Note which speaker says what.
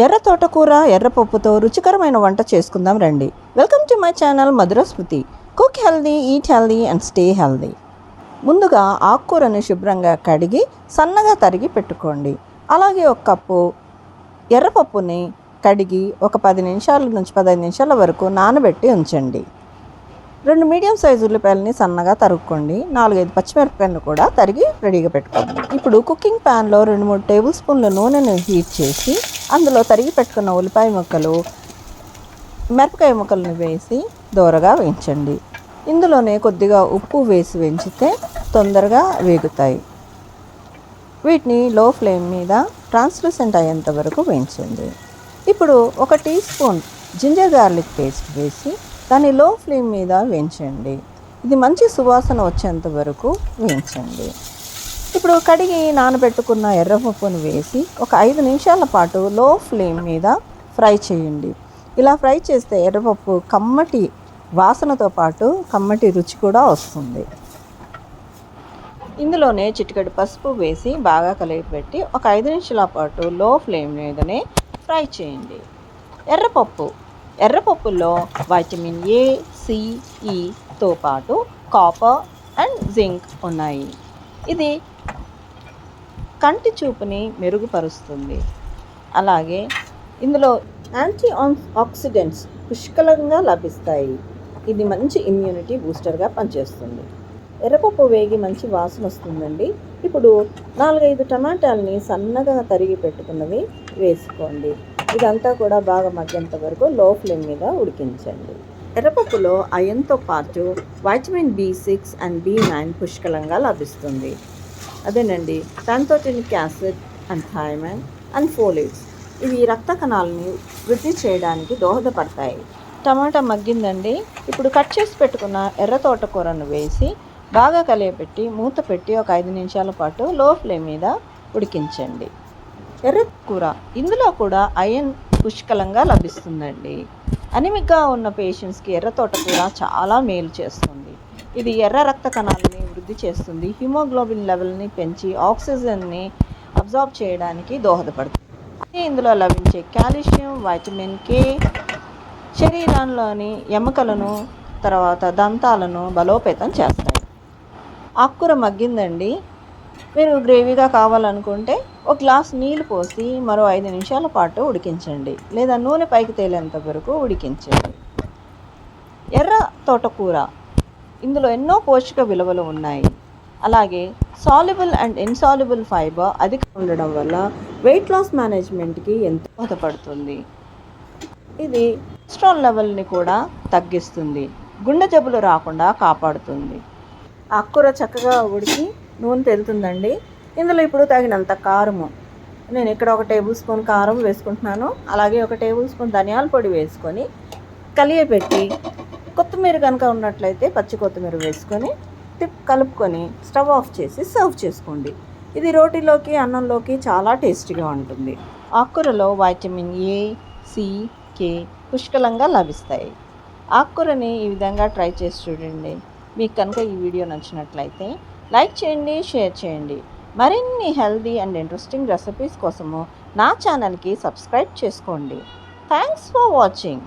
Speaker 1: ఎర్ర తోటకూర ఎర్రపప్పుతో రుచికరమైన వంట చేసుకుందాం రండి. Welcome to my channel Madhura Smriti. Cook healthy, eat healthy and stay healthy. ముందుగా ఆకుకూరని శుభ్రంగా కడిగి సన్నగా తరిగి పెట్టుకోండి. అలాగే ఒక కప్పు ఎర్రపప్పుని కడిగి ఒక 10 నిమిషాల నుంచి 15 నిమిషాల వరకు నానబెట్టి ఉంచండి. 2 మీడియం సైజు ఉల్లిపాయలని సన్నగా తరుక్కోండి. 4-5 పచ్చిమిరపకాయలను కూడా తరిగి రెడీగా పెట్టుకోండి. ఇప్పుడు కుకింగ్ ప్యాన్లో 2-3 టేబుల్ స్పూన్ల నూనెను హీట్ చేసి అందులో తరిగి పెట్టుకున్న ఉల్లిపాయ ముక్కలు, మిరపకాయ ముక్కలను వేసి దోరగా వేయించండి. ఇందులోనే కొద్దిగా ఉప్పు వేసి వేయించితే తొందరగా వేగుతాయి. వీటిని లో ఫ్లేమ్ మీద ట్రాన్స్లూసెంట్ అయ్యేంత వరకు వేయించండి. ఇప్పుడు 1 teaspoon ginger garlic paste వేసి దాన్ని లో ఫ్లేమ్ మీద వేయించండి. ఇది మంచి సువాసన వచ్చేంత వరకు వేయించండి. ఇప్పుడు కడిగి నానబెట్టుకున్న ఎర్రపప్పును వేసి ఒక 5 నిమిషాల పాటు లో ఫ్లేమ్ మీద ఫ్రై చేయండి. ఇలా ఫ్రై చేస్తే ఎర్రపప్పు కమ్మటి వాసనతో పాటు కమ్మటి రుచి కూడా వస్తుంది. ఇందులోనే చిటికెడు పసుపు వేసి బాగా కలిపిపెట్టి ఒక 5 నిమిషాల పాటు లో ఫ్లేమ్ మీదనే ఫ్రై చేయండి. ఎర్రపప్పులో వైటమిన్ ఏ, సి, ఈతో పాటు కాపర్ అండ్ జింక్ ఉన్నాయి. ఇది కంటి చూపుని మెరుగుపరుస్తుంది. అలాగే ఇందులో యాంటీ ఆక్సిడెంట్స్ పుష్కలంగా లభిస్తాయి. ఇది మంచి ఇమ్యూనిటీ బూస్టర్గా పనిచేస్తుంది. ఎర్రపప్పు వేగి మంచి వాసన వస్తుందండి. ఇప్పుడు 4-5 టమాటాలని సన్నగా తరిగి పెట్టుకున్నవి వేసుకోండి. ఇదంతా కూడా బాగా మగ్గేంత వరకు లో ఫ్లేమ్ మీద ఉడికించండి. ఎర్రపప్పులో ఐరన్తో పాటు వైటమిన్ B6 అండ్ B9 పుష్కలంగా లభిస్తుంది. అదేనండి pantothenic acid and thiamine and folates. ఇవి రక్త కణాలని వృద్ధి చేయడానికి దోహదపడతాయి. టమాటా మగ్గిందండి. ఇప్పుడు కట్ చేసి పెట్టుకున్న ఎర్ర తోటకూరను వేసి బాగా కలియపెట్టి మూత పెట్టి ఒక 5 నిమిషాల పాటు లో ఫ్లేమ్ మీద ఉడికించండి. ఎర్ర కూర ఇందులో కూడా ఐరన్ పుష్కలంగా లభిస్తుందండి. అనిమిక్గా ఉన్న పేషెంట్స్కి ఎర్ర తోటకూర చాలా మేలు చేస్తుంది. ఇది ఎర్ర రక్త కణాలని వృద్ధి చేస్తుంది. హిమోగ్లోబిన్ లెవెల్ని పెంచి ఆక్సిజన్ని అబ్జార్బ్ చేయడానికి దోహదపడుతుంది. ఇందులో లభించే కాల్షియం, వైటమిన్ కే శరీరంలోని ఎముకలను తర్వాత దంతాలను బలోపేతం చేస్తాయి. ఆకుకూర మగ్గిందండి. మీరు గ్రేవీగా కావాలనుకుంటే ఒక గ్లాస్ నీళ్ళు పోసి మరో 5 నిమిషాల పాటు ఉడికించండి, లేదా నూనె పైకి తేలేంత వరకు ఉడికించండి. ఎర్ర తోటకూర ఇందులో ఎన్నో పోషక విలువలు ఉన్నాయి. అలాగే సాల్యుబుల్ అండ్ ఇన్సాల్యుబుల్ ఫైబర్ అధికంగా ఉండడం వల్ల వెయిట్ లాస్ మేనేజ్మెంట్కి ఎంతో దోహదపడుతుంది. ఇది కొలెస్ట్రాల్ లెవెల్ని కూడా తగ్గిస్తుంది. గుండె జబ్బులు రాకుండా కాపాడుతుంది. ఆకుకూర చక్కగా ఉడికి నూనె తెలుతుందండి. ఇందులో ఇప్పుడు తగినంత కారము, నేను ఇక్కడ 1 టేబుల్ స్పూన్ కారం వేసుకుంటున్నాను. అలాగే 1 టేబుల్ స్పూన్ ధనియాల పొడి వేసుకొని కలియపెట్టి కొత్తిమీర కనుక ఉన్నట్లయితే పచ్చి కొత్తిమీర వేసుకొని కలుపుకొని స్టవ్ ఆఫ్ చేసి సర్వ్ చేసుకోండి. ఇది రోటీలోకి, అన్నంలోకి చాలా టేస్టీగా ఉంటుంది. ఆకుకూరలో వైటమిన్ ఏ, సి, కే పుష్కలంగా లభిస్తాయి. ఆకుకూరని ఈ విధంగా ట్రై చేసి చూడండి. మీకు కనుక ఈ వీడియో నచ్చినట్లయితే లైక్ చేయండి, షేర్ చేయండి. మరిన్ని హెల్దీ అండ్ ఇంట్రెస్టింగ్ రెసిపీస్ కోసము నా ఛానల్కి సబ్స్క్రైబ్ చేసుకోండి. Thanks for watching.